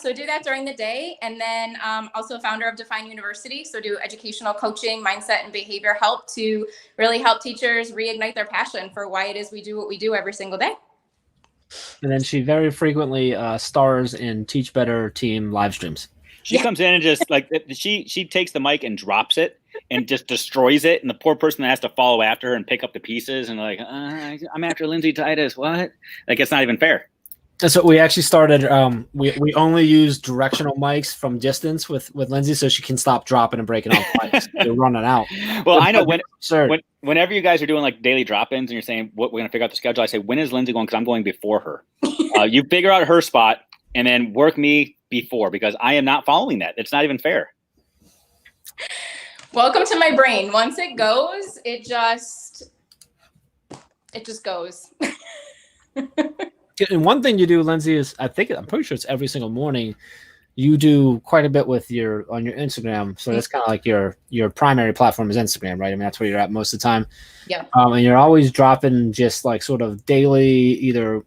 Speaker 3: So do that during the day. And then also founder of Define University. So do educational coaching, mindset, and behavior help to really help teachers reignite their passion for why it is we do what we do every single day.
Speaker 1: And then she very frequently stars in Teach Better Team live streams.
Speaker 2: She comes in and just like she takes the mic and drops it and just destroys it. And the poor person has to follow after her and pick up the pieces and like, I'm after Lindsay Titus. What? Like, it's not even fair.
Speaker 1: That's what we actually started. We only use directional mics from distance with Lindsay so she can stop dropping and breaking off mics. They're running out.
Speaker 2: Well, I know whenever you guys are doing like daily drop-ins and you're saying what we're going to figure out the schedule, I say, when is Lindsay going? Because I'm going before her. You figure out her spot and then work me before because I am not following that. It's not even fair.
Speaker 3: Welcome to my brain. Once it goes, it just goes.
Speaker 1: And one thing you do, Lindsay, is I'm pretty sure it's every single morning. You do quite a bit on your Instagram, so that's kind of like your primary platform is Instagram, right? I mean, that's where you're at most of the time.
Speaker 3: Yeah.
Speaker 1: And you're always dropping just like sort of daily either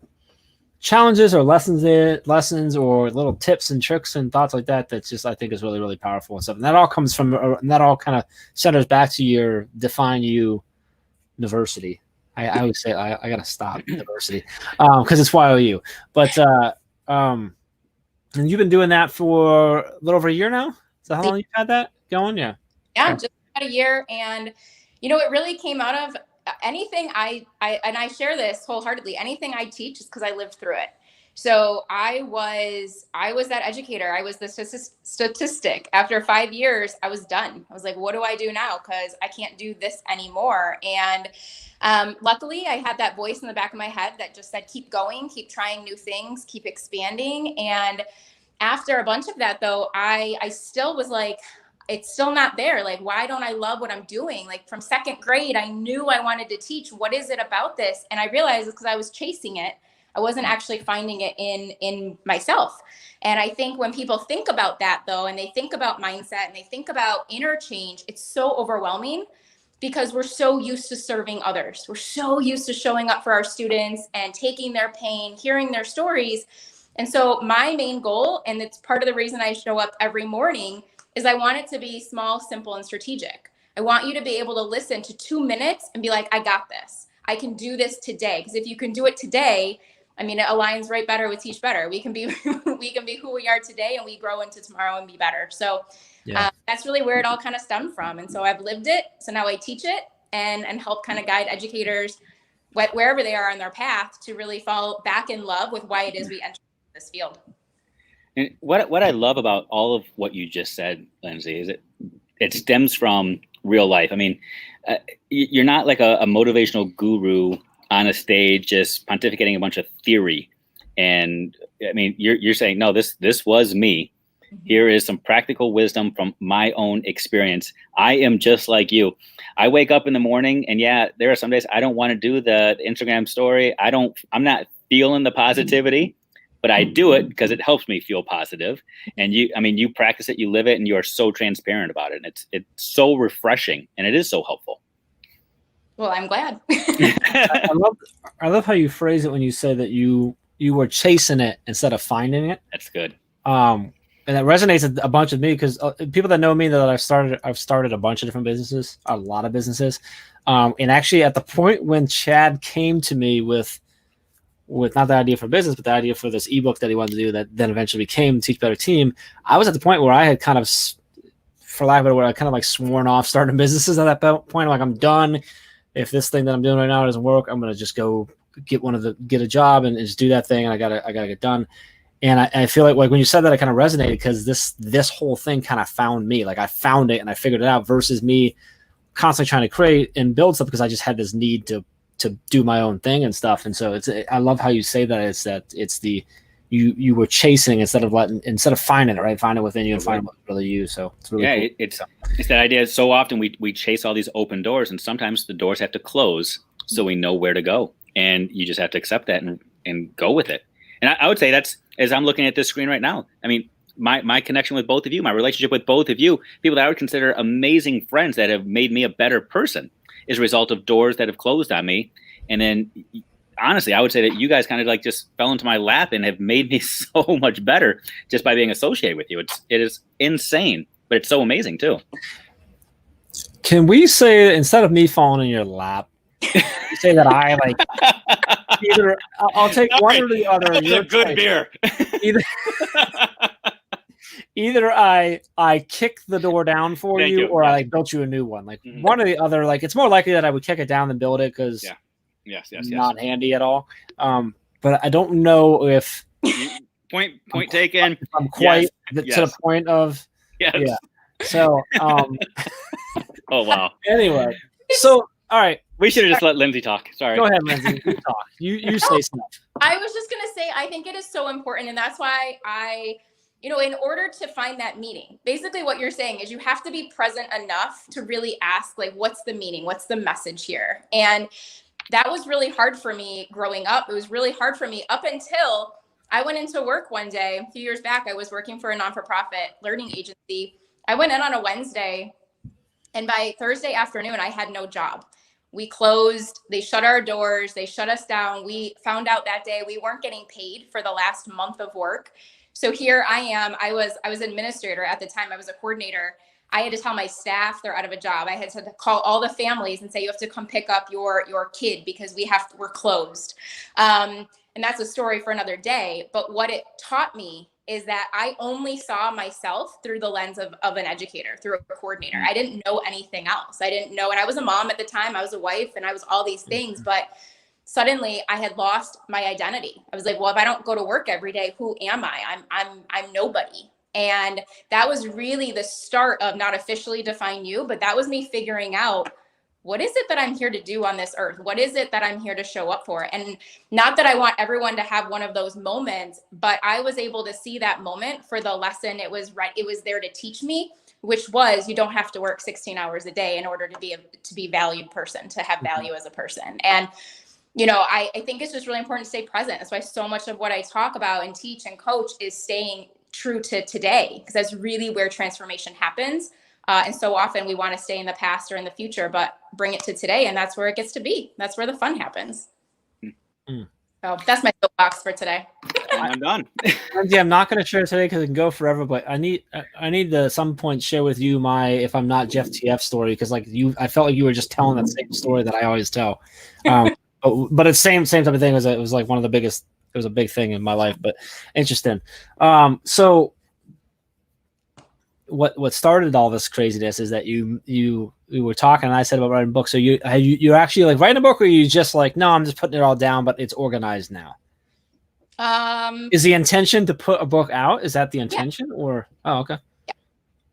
Speaker 1: challenges or lessons or little tips and tricks and thoughts like that. That's just I think is really really powerful and stuff. And that all comes from and that all kind of centers back to your Define You University. I always say I gotta stop university because it's YOU. But and you've been doing that for a little over a year now. Is that how long you've had that going? Yeah.
Speaker 3: Yeah, just about a year. And it really came out of anything I share this wholeheartedly. Anything I teach is because I lived through it. So I was that educator. I was the statistic. After 5 years, I was done. I was like, what do I do now? Because I can't do this anymore. And luckily, I had that voice in the back of my head that just said, keep going, keep trying new things, keep expanding. And after a bunch of that, though, I still was like, it's still not there. Like, why don't I love what I'm doing? Like from second grade, I knew I wanted to teach. What is it about this? And I realized it's because I was chasing it. I wasn't actually finding it in myself. And I think when people think about that, though, and they think about mindset and they think about interchange, it's so overwhelming because we're so used to serving others. We're so used to showing up for our students and taking their pain, hearing their stories. And so my main goal, and it's part of the reason I show up every morning, is I want it to be small, simple, and strategic. I want you to be able to listen to 2 minutes and be like, I got this. I can do this today. Because if you can do it today, I mean, it aligns right better with Teach Better. We can be who we are today, and we grow into tomorrow and be better. So that's really where it all kind of stemmed from. And so I've lived it. So now I teach it and help kind of guide educators wherever they are on their path to really fall back in love with why it is we enter this field.
Speaker 2: And what I love about all of what you just said, Lindsay, is it stems from real life. I mean, you're not like a motivational guru on a stage just pontificating a bunch of theory. And I mean, you're saying, no, this was me. Here is some practical wisdom from my own experience. I am just like you. I wake up in the morning, and there are some days I don't want to do the Instagram story. I'm not feeling the positivity, but I do it because it helps me feel positive. And you practice it, you live it, and you are so transparent about it. And it's so refreshing, and it is so helpful.
Speaker 3: Well, I'm glad.
Speaker 1: I love how you phrase it when you say that you were chasing it instead of finding it.
Speaker 2: That's good.
Speaker 1: And that resonates a bunch with me because people that know me that I've started a bunch of different businesses, a lot of businesses. And actually at the point when Chad came to me with not the idea for business, but the idea for this ebook that he wanted to do that then eventually became Teach Better Team, I was at the point where I had kind of, for lack of a better word, I kind of like sworn off starting businesses at that point. Like, I'm done. If this thing that I'm doing right now doesn't work, I'm going to just go get a job and just do that thing. And I gotta get done. And I feel like when you said that, I kind of resonated because this whole thing kind of found me. Like, I found it and I figured it out versus me constantly trying to create and build stuff because I just had this need to do my own thing and stuff. And so I love how you say that. It's you were chasing instead of finding it, right? Find it within you and find what's really you. So it's really cool.
Speaker 2: It's that idea. So often we chase all these open doors, and sometimes the doors have to close so we know where to go. And you just have to accept that and go with it. And I would say that's, as I'm looking at this screen right now, I mean, my connection with both of you, my relationship with both of you, people that I would consider amazing friends that have made me a better person, is a result of doors that have closed on me. And then honestly, I would say that you guys kind of like just fell into my lap and have made me so much better just by being associated with you. It is insane, but it's so amazing too.
Speaker 1: Can we say, instead of me falling in your lap, say that I like either I'll take one or the other.
Speaker 2: That's a good beer.
Speaker 1: Either I kick the door down for you, or I like built you a new one. Like one or the other. Like, it's more likely that I would kick it down than build it because
Speaker 2: yes,
Speaker 1: not handy at all. But I don't know if
Speaker 2: point taken.
Speaker 1: I'm quite to the point of yeah. So
Speaker 2: oh wow.
Speaker 1: Anyway, so all right.
Speaker 2: We should have just let Lindsay talk. Sorry.
Speaker 1: Go ahead, Lindsay. You talk. You say stuff.
Speaker 3: I was just going to say, I think it is so important. And that's why in order to find that meaning, basically what you're saying is you have to be present enough to really ask, like, what's the meaning? What's the message here? And that was really hard for me growing up. It was really hard for me up until I went into work one day. A few years back, I was working for a non-for-profit learning agency. I went in on a Wednesday, and by Thursday afternoon, I had no job. We closed, they shut our doors, they shut us down. We found out that day we weren't getting paid for the last month of work. So here I am, I was an administrator at the time, I was a coordinator. I had to tell my staff they're out of a job. I had to call all the families and say, you have to come pick up your kid because we're closed. And that's a story for another day. But what it taught me is that I only saw myself through the lens of an educator, through a coordinator. I didn't know anything else. I didn't know, and I was a mom at the time, I was a wife, and I was all these things, but suddenly I had lost my identity. I was like, well, if I don't go to work every day, who am I? I'm nobody. And that was really the start of not officially define you, but that was me figuring out, what is it that I'm here to do on this earth? What is it that I'm here to show up for? And not that I want everyone to have one of those moments, but I was able to see that moment for the lesson it was there to teach me, which was, you don't have to work 16 hours a day in order to be a valued person, to have value as a person. And I think it's just really important to stay present. That's why so much of what I talk about and teach and coach is staying true to today, because that's really where transformation happens. And so often we want to stay in the past or in the future, but bring it to today. And that's where it gets to be. That's where the fun happens. So that's my soapbox for today.
Speaker 2: I'm done.
Speaker 1: Lindsay, I'm not going to share today because it can go forever. But I need to some point share with you my if I'm not Jeff TF story, because like I felt like you were just telling that same story that I always tell. But it's same type of thing. It was like one of the biggest. It was a big thing in my life, but interesting. So what started all this craziness is that you were talking, and I said about writing a book. So you're actually like writing a book, or you just like, no, I'm just putting it all down, but it's organized now. Is the intention to put a book out? Is that the intention, or okay?
Speaker 3: Yeah.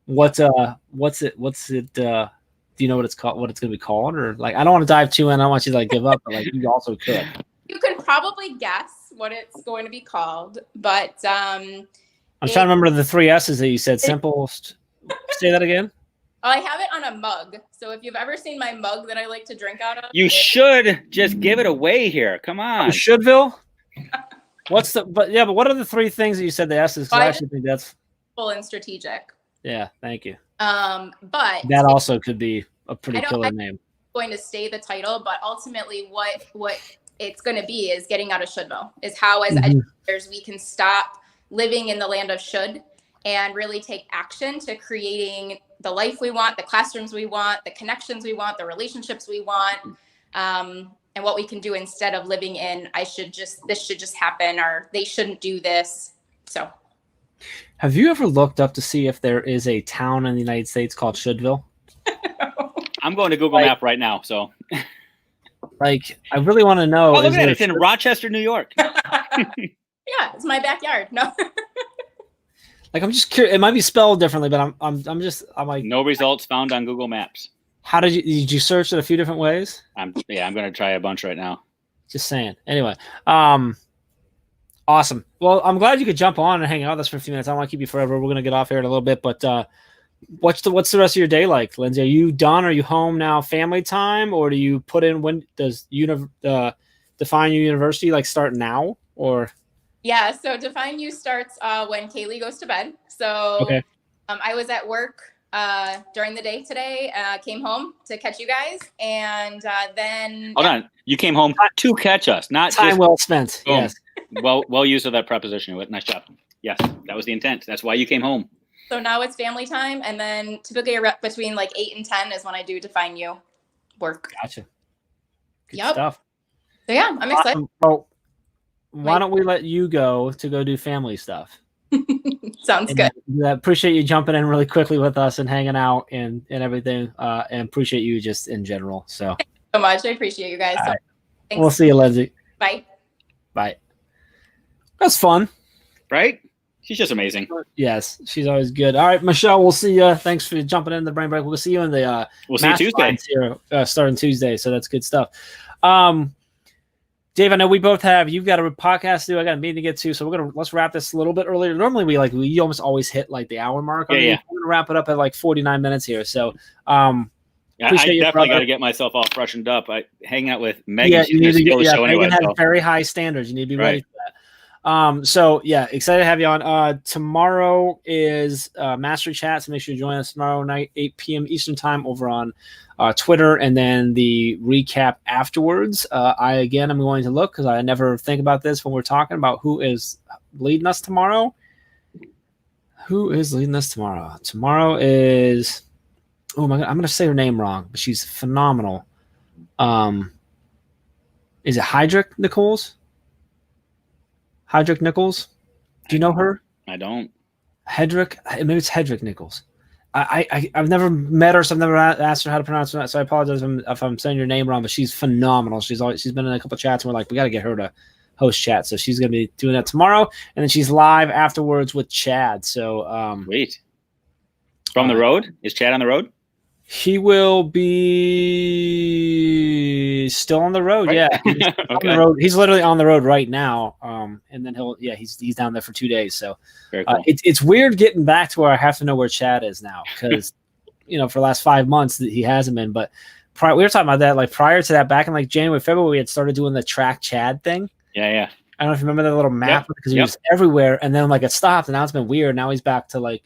Speaker 1: What's it? Do you know what it's called? What it's going to be called, or like I don't want to dive too in. I don't want you to like give up, but like you also could.
Speaker 3: You can probably guess what it's going to be called, but I'm
Speaker 1: trying to remember the 3 S's that you said. Simple. Say that again.
Speaker 3: I have it on a mug. So if you've ever seen my mug that I like to drink out of,
Speaker 2: you should just give it away here. Come on,
Speaker 1: Shouldville. But what are the 3 things that you said the S's? Because I actually think that's
Speaker 3: full and strategic.
Speaker 1: Yeah, thank you.
Speaker 3: But
Speaker 1: that also could be a pretty killer name.
Speaker 3: Going to stay the title, but ultimately what it's going to be is getting out of shouldville, is how as educators we can stop living in the land of should and really take action to creating the life we want, the classrooms we want, the connections we want, the relationships we want, and what we can do instead of living in this should just happen, or they shouldn't do this. So
Speaker 1: have you ever looked up to see if there is a town in the United States called Shouldville?
Speaker 2: I'm going to Google Map right now. So,
Speaker 1: like, I really want to know.
Speaker 2: Oh, look at it. It's in Rochester, New York.
Speaker 3: Yeah, it's my backyard. No.
Speaker 1: Like, I'm just curious. It might be spelled differently, but I'm like.
Speaker 2: No results found on Google Maps.
Speaker 1: How did you search it a few different ways?
Speaker 2: I'm going to try a bunch right now.
Speaker 1: Just saying. Anyway, awesome. Well, I'm glad you could jump on and hang out with us for a few minutes. I don't want to keep you forever. We're going to get off here in a little bit, but what's the rest of your day like, Lindsay? Are you done? Are you home now, family time, or do you put in when does Define You University like start now or?
Speaker 3: Yeah, so Define You starts when Kaylee goes to bed. So
Speaker 1: okay.
Speaker 3: I was at work during the day today, came home to catch you guys, and then
Speaker 2: hold on. You came home to catch us, not
Speaker 1: time
Speaker 2: just
Speaker 1: well spent.
Speaker 2: Boom.
Speaker 1: Yes.
Speaker 2: well used of that preposition. Nice job. Yes, that was the intent. That's why you came home.
Speaker 3: So now it's family time, and then typically between like 8 and 10 is when I do Define You work.
Speaker 1: Gotcha. Good
Speaker 3: Yep.
Speaker 1: stuff.
Speaker 3: So yeah, I'm excited.
Speaker 1: Awesome. Well, why don't we let you go do family stuff?
Speaker 3: Sounds good.
Speaker 1: Appreciate you jumping in really quickly with us and hanging out and everything. And appreciate you just in general. So
Speaker 3: thank you so much. I appreciate you guys.
Speaker 1: Right. We'll see you, Lindsay.
Speaker 3: Bye.
Speaker 1: Bye. That's fun.
Speaker 2: Right? She's just amazing.
Speaker 1: Yes, she's always good. All right, Michelle, we'll see you. Thanks for jumping in the brain break. We'll see you in the
Speaker 2: we'll see you Tuesday
Speaker 1: here, starting Tuesday. So that's good stuff. Dave, I know we both you've got a podcast to do. I got a meeting to get to. So let's wrap this a little bit earlier. Normally we almost always hit like the hour mark.
Speaker 2: Yeah.
Speaker 1: We're going to wrap it up at like 49 minutes here. So,
Speaker 2: I definitely got to get myself all freshened up. Hanging out with Megan.
Speaker 1: Yeah, you need to get,
Speaker 2: show
Speaker 1: Megan
Speaker 2: anyway,
Speaker 1: has very high standards. You need to be ready for that. So yeah, excited to have you on. Tomorrow is Mastery Chat, so make sure you join us tomorrow night, 8 p.m. Eastern time over on Twitter, and then the recap afterwards. I'm going to look because I never think about this when we're talking about who is leading us tomorrow. Who is leading us tomorrow? Tomorrow is I'm going to say her name wrong, but she's phenomenal. Is it Hydrick Nichols? Hydrick Nichols? Do you know her?
Speaker 2: I don't.
Speaker 1: Hedrick? Maybe it's Hedrick Nichols. I've never met her, so I've never asked her how to pronounce it. So I apologize if I'm saying your name wrong, but she's phenomenal. She's been in a couple of chats, and we're like, we got to get her to host chat. So she's going to be doing that tomorrow, and then she's live afterwards with Chad. So
Speaker 2: wait, from the road? Is Chad on the road?
Speaker 1: He will be still on the road. Right. Yeah, he's
Speaker 2: okay.
Speaker 1: On the road. He's literally on the road right now. And then he's down there for 2 days. So
Speaker 2: very cool.
Speaker 1: It's weird getting back to where I have to know where Chad is now because for the last 5 months that he hasn't been. But we were talking about that like prior to that, back in like January, February, we had started doing the track Chad thing.
Speaker 2: Yeah.
Speaker 1: I don't know if you remember that little map because he was everywhere, and then like it stopped, and now it's been weird. Now he's back to like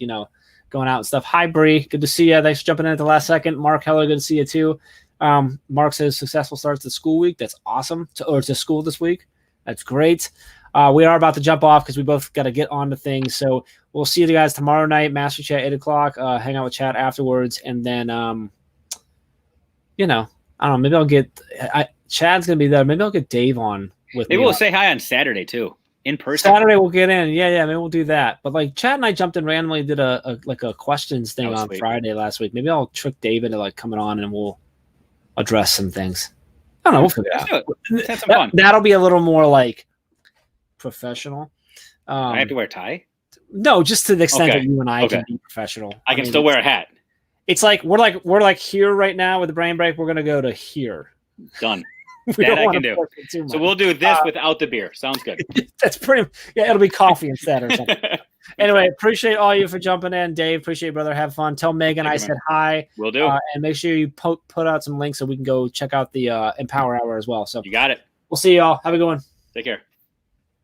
Speaker 1: going out and stuff. Hi, Bree. Good to see you. Thanks for jumping in at the last second. Mark Heller, good to see you too. Mark says successful starts to school week. That's awesome. To school this week. That's great. We are about to jump off because we both got to get on to things. So we'll see you guys tomorrow night, Master Chat, 8 o'clock. Hang out with Chat afterwards. And then, you know, I don't know. Maybe I'll get Chad's going to be there. Maybe I'll get Dave on with me.
Speaker 2: Maybe we'll say hi on Saturday, too. In person.
Speaker 1: Saturday we'll get in. Yeah. Maybe we'll do that. But like Chad and I jumped in randomly, did a questions thing on Friday last week. Maybe I'll trick David into like coming on and we'll address some things. I don't know. We'll figure it out.
Speaker 2: Let's have some fun.
Speaker 1: That'll be a little more like professional.
Speaker 2: I have to wear a tie?
Speaker 1: No, just to the extent that you and I can be professional.
Speaker 2: I can still wear a hat.
Speaker 1: It's like we're like here right now with the brain break. We're gonna go to here.
Speaker 2: Done. That I can do. So we'll do this without the beer. Sounds good.
Speaker 1: That's pretty. Yeah, it'll be coffee instead or something. Anyway, appreciate all you for jumping in, Dave. Appreciate you, brother. Have fun. Tell Megan I said hi.
Speaker 2: Will do.
Speaker 1: And make sure you put out some links so we can go check out the Empower Hour as well. So
Speaker 2: you got it.
Speaker 1: We'll see y'all. Have a good one.
Speaker 2: Take care.